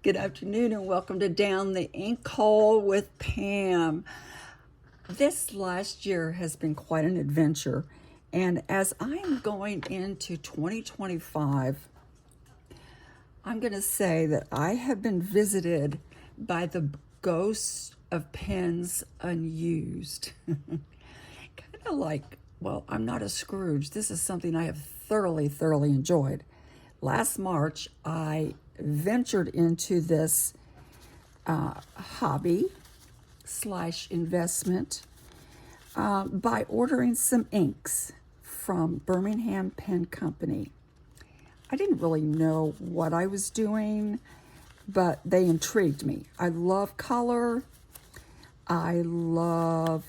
Good afternoon and welcome to Down the Ink Hole with Pam. This last year has been quite an adventure, and as I'm going into 2025, I'm going to say that I have been visited by the ghost of pens unused. Kind of like, well, I'm not a Scrooge. This is something I have thoroughly enjoyed. Last March, I ventured into this hobby / investment by ordering some inks from Birmingham Pen Company. I didn't really know what I was doing, but they intrigued me. I love color. I love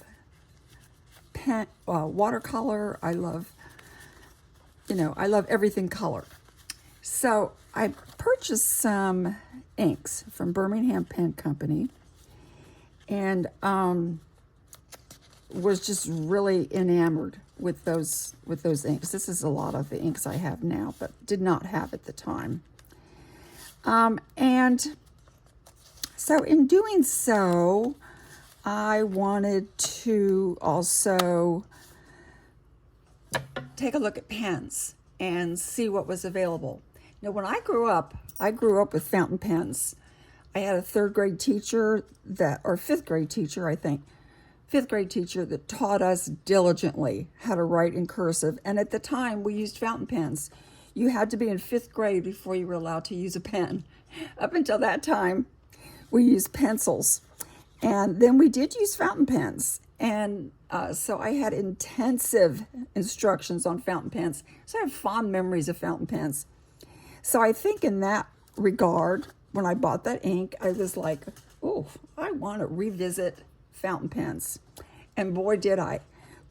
watercolor. I love everything color. So I purchased some inks from Birmingham Pen Company and was just really enamored with those inks. This is a lot of the inks I have now, but did not have at the time. And so in doing so, I wanted to also take a look at pens and see what was available. Now, when I grew up with fountain pens. I had a fifth grade teacher that taught us diligently how to write in cursive. And at the time, we used fountain pens. You had to be in fifth grade before you were allowed to use a pen. Up until that time, we used pencils. And then we did use fountain pens. And so I had intensive instructions on fountain pens. So I have fond memories of fountain pens. So I think in that regard, when I bought that ink, I was like, oh, I want to revisit fountain pens. And boy, did I.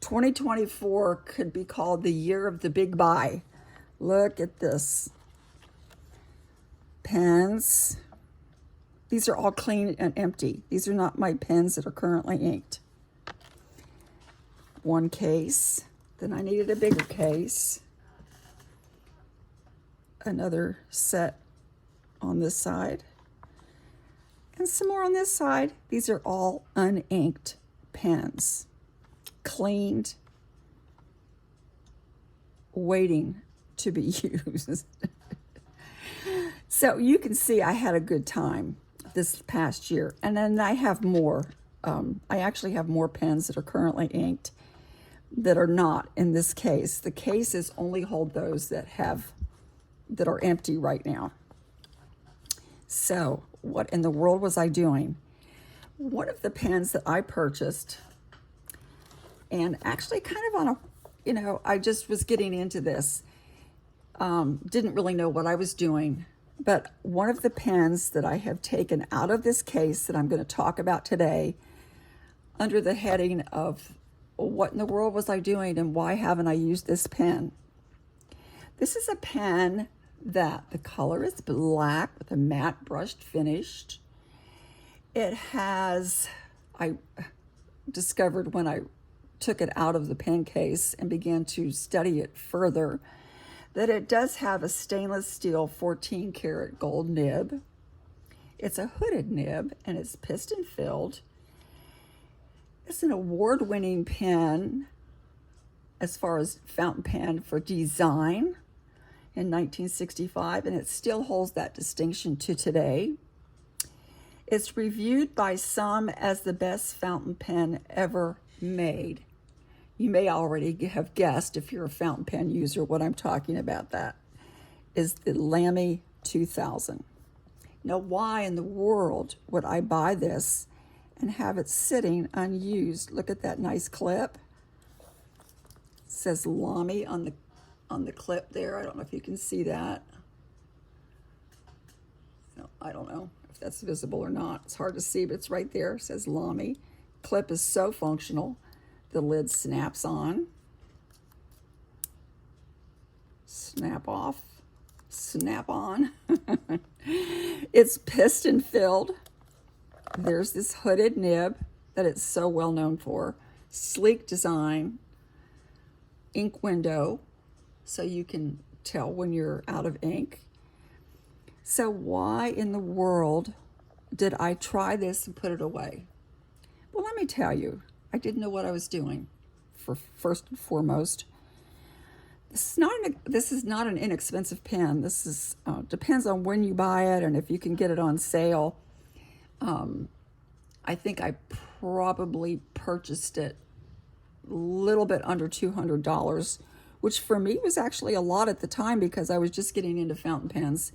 2024 could be called the year of the big buy. Look at this. Pens. These are all clean and empty. These are not my pens that are currently inked. One case. Then I needed a bigger case. Another set on this side. And some more on this side. These are all uninked pens. Cleaned. Waiting to be used. So you can see I had a good time this past year. And then I have more. I actually have more pens that are currently inked that are not in this case. The cases only hold those that are empty right now. So what in the world was I doing? One of the pens that I purchased, and actually kind of on I just was getting into this. Didn't really know what I was doing. But one of the pens that I have taken out of this case that I'm going to talk about today, under the heading of what in the world was I doing and why haven't I used this pen? This is a pen that the color is black with a matte brushed finish. It has, I discovered when I took it out of the pen case and began to study it further, that it does have a stainless steel 14 karat gold nib. It's a hooded nib and it's piston filled. It's an award-winning pen as far as fountain pen for design in 1965, and it still holds that distinction to today. It's reviewed by some as the best fountain pen ever made. You may already have guessed, if you're a fountain pen user, what I'm talking about. That is the Lamy 2000. Now, why in the world would I buy this and have it sitting unused? Look at that nice clip. It says Lamy on the clip there. I don't know if you can see that. No, I don't know if that's visible or not. It's hard to see, but it's right there. It says Lamy. Clip is so functional. The lid snaps on, snap off, snap on. It's piston filled. There's this hooded nib that it's so well known for. Sleek design, ink window, so you can tell when you're out of ink. So why in the world did I try this and put it away? Well, let me tell you, I didn't know what I was doing. For first and foremost, this is not an inexpensive pen. This is depends on when you buy it and if you can get it on sale. I think I probably purchased it a little bit under $200, which for me was actually a lot at the time because I was just getting into fountain pens,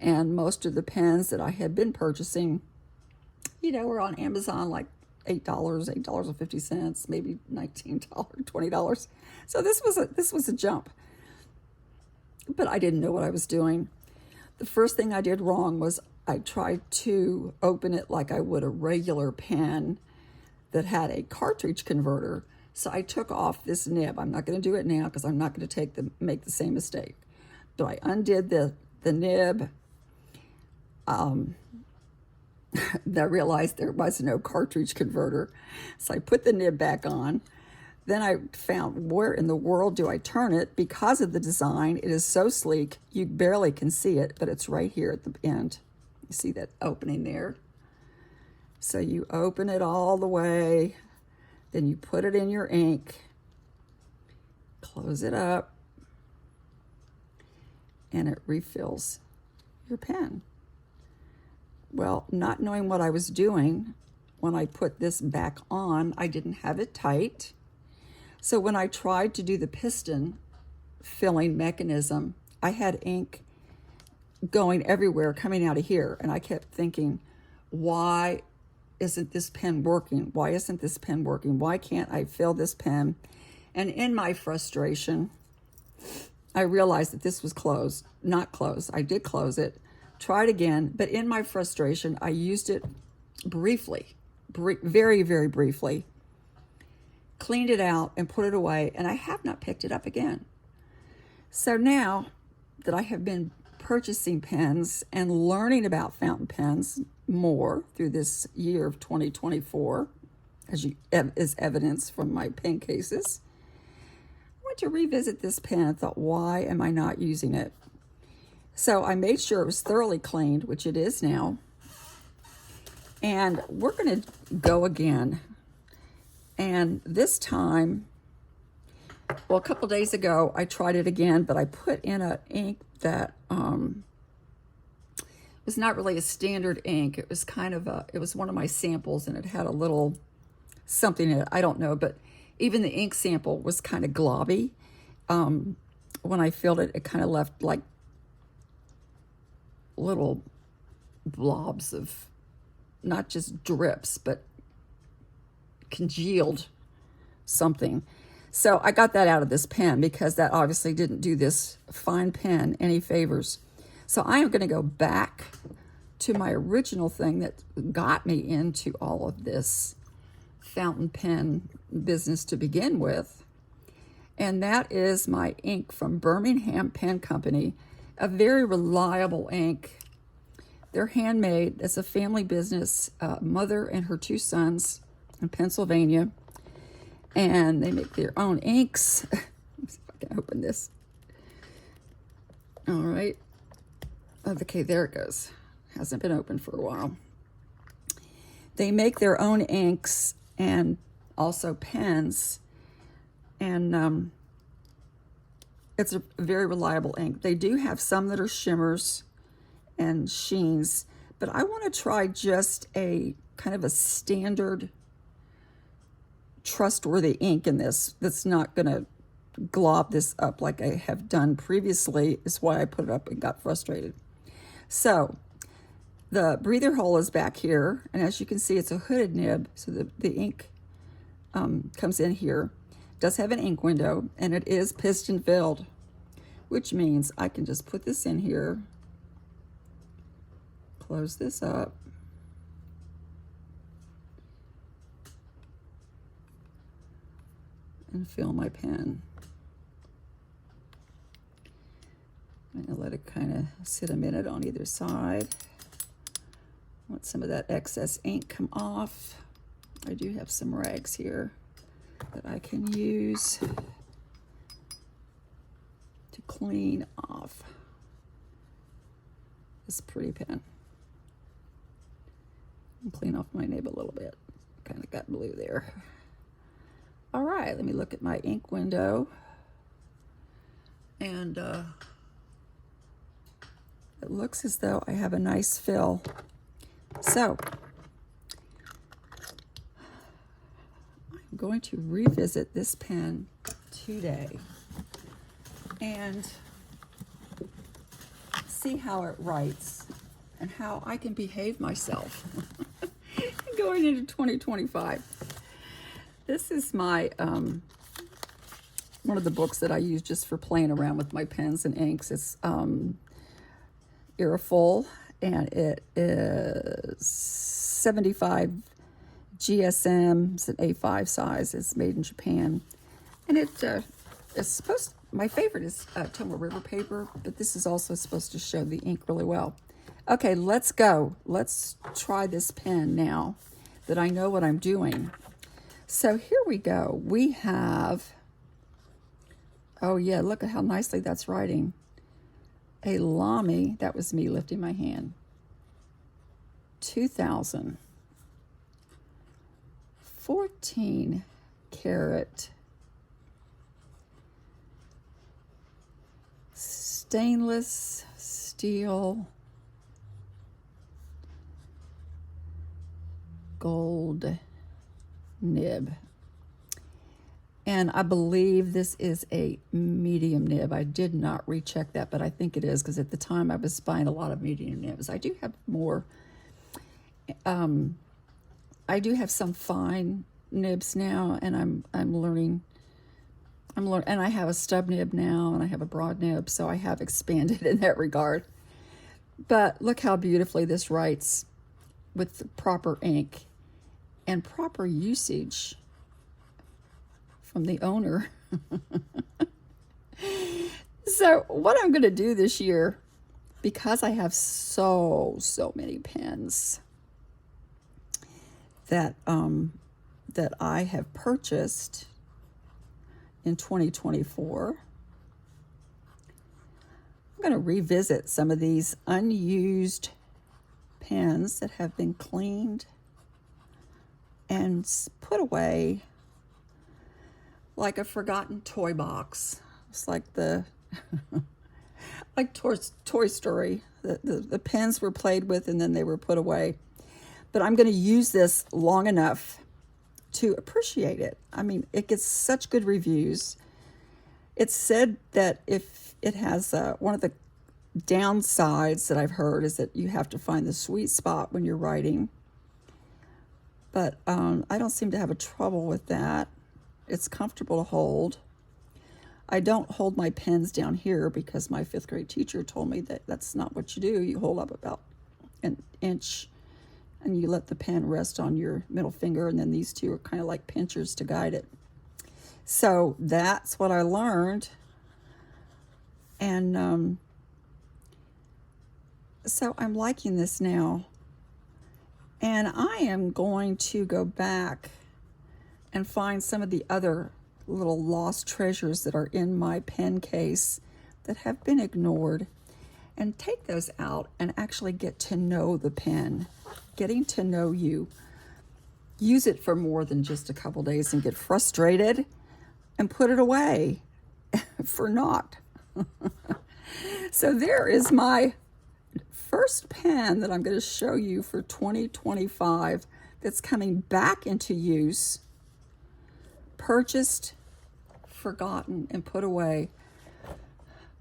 and most of the pens that I had been purchasing, were on Amazon like $8, $8.50, maybe $19, $20. So this was a jump. But I didn't know what I was doing. The first thing I did wrong was I tried to open it like I would a regular pen that had a cartridge converter. So I took off this nib. I'm not going to do it now because I'm not going to make the same mistake. So I undid the nib. I realized there was no cartridge converter. So I put the nib back on. Then I found, where in the world do I turn it? Because of the design, it is so sleek, you barely can see it, but it's right here at the end. You see that opening there? So you open it all the way, then you put it in your ink, close it up, and it refills your pen. Well, not knowing what I was doing, when I put this back on, I didn't have it tight. So when I tried to do the piston filling mechanism, I had ink going everywhere, coming out of here. And I kept thinking, why isn't this pen working? Why isn't this pen working? Why can't I fill this pen? And in my frustration, I realized that this was closed, not closed. I did close it, tried again, but in my frustration, I used it briefly, very, very briefly, cleaned it out and put it away, and I have not picked it up again. So now that I have been purchasing pens and learning about fountain pens more through this year of 2024, as evidence from my pen cases, I went to revisit this pen and thought, why am I not using it? So I made sure it was thoroughly cleaned, which it is now, and we're going to go again. And this time, well, a couple days ago, I tried it again, but I put in an ink that was not really a standard ink. It was it was one of my samples, and it had a little something in it. I don't know, but even the ink sample was kind of globby. When I filled it, it kind of left like little blobs of not just drips, but congealed something. So I got that out of this pen because that obviously didn't do this fine pen any favors. So I am going to go back to my original thing that got me into all of this fountain pen business to begin with. And that is my ink from Birmingham Pen Company, a very reliable ink. They're handmade. It's a family business, mother and her two sons in Pennsylvania, and they make their own inks. Let me see if I can open this. All right. Okay, there it goes. Hasn't been open for a while. They make their own inks and also pens, and it's a very reliable ink. They do have some that are shimmers and sheens, but I want to try just a kind of a standard trustworthy ink in this that's not going to glob this up like I have done previously, is why I put it up and got frustrated. So the breather hole is back here, and as you can see, it's a hooded nib, so the ink comes in here. It does have an ink window, and it is piston filled, which means I can just put this in here, close this up, and fill my pen. I'm going to let it kind of sit a minute on either side. Let some of that excess ink come off. I do have some rags here that I can use to clean off. this pretty pen. And clean off my nib a little bit. Kind of got blue there. All right, let me look at my ink window. And it looks as though I have a nice fill. So I'm going to revisit this pen today and see how it writes and how I can behave myself going into 2025. This is my one of the books that I use just for playing around with my pens and inks. It's Full, and it is 75 GSM. It's an A5 size. It's made in Japan, and it is supposed. My favorite is Tomo River paper, but this is also supposed to show the ink really well. Okay, let's go. Let's try this pen now that I know what I'm doing. So here we go. We have, oh yeah, look at how nicely that's writing. A Lamy, that was me lifting my hand. 2000. 14 karat. Stainless steel. Gold nib. And I believe this is a medium nib. I did not recheck that, but I think it is, because at the time I was buying a lot of medium nibs. I do have more. I do have some fine nibs now, and I'm learning. And I have a stub nib now, and I have a broad nib, so I have expanded in that regard. But look how beautifully this writes with the proper ink and proper usage from the owner. So what I'm going to do this year, because I have so many pens that I have purchased in 2024, I'm going to revisit some of these unused pens that have been cleaned and put away like a forgotten toy box. It's like the like Toy Story. The pens were played with and then they were put away. But I'm going to use this long enough to appreciate it. I mean, it gets such good reviews. It's said that if it has one of the downsides that I've heard is that you have to find the sweet spot when you're writing. But I don't seem to have a trouble with that. It's comfortable to hold. I don't hold my pens down here because my 5th grade teacher told me that that's not what you do. You hold up about an inch and you let the pen rest on your middle finger, and then these two are kind of like pinchers to guide it. So that's what I learned. And so I'm liking this now. And I am going to go back and find some of the other little lost treasures that are in my pen case that have been ignored, and take those out and actually get to know the pen, getting to know you. Use it for more than just a couple days and get frustrated and put it away for naught. So there is my first pen that I'm going to show you for 2025 that's coming back into use, purchased, forgotten, and put away,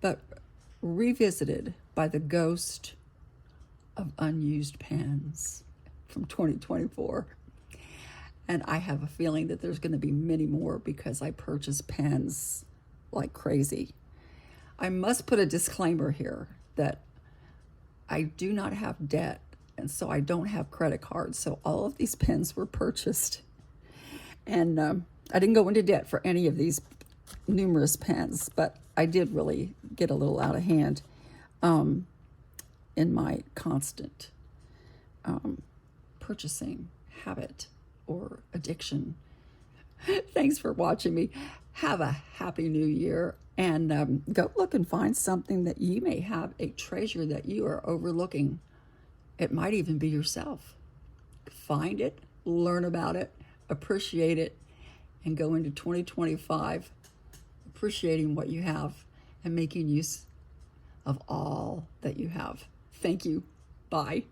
but revisited by the ghost of unused pens from 2024. And I have a feeling that there's going to be many more because I purchase pens like crazy. I must put a disclaimer here that I do not have debt, and so I don't have credit cards. So all of these pens were purchased. And I didn't go into debt for any of these numerous pens, but I did really get a little out of hand in my constant purchasing habit or addiction. Thanks for watching me. Have a happy new year. And go look and find something that you may have, a treasure that you are overlooking. It might even be yourself. Find it, learn about it, appreciate it, and go into 2025 appreciating what you have and making use of all that you have. Thank you. Bye.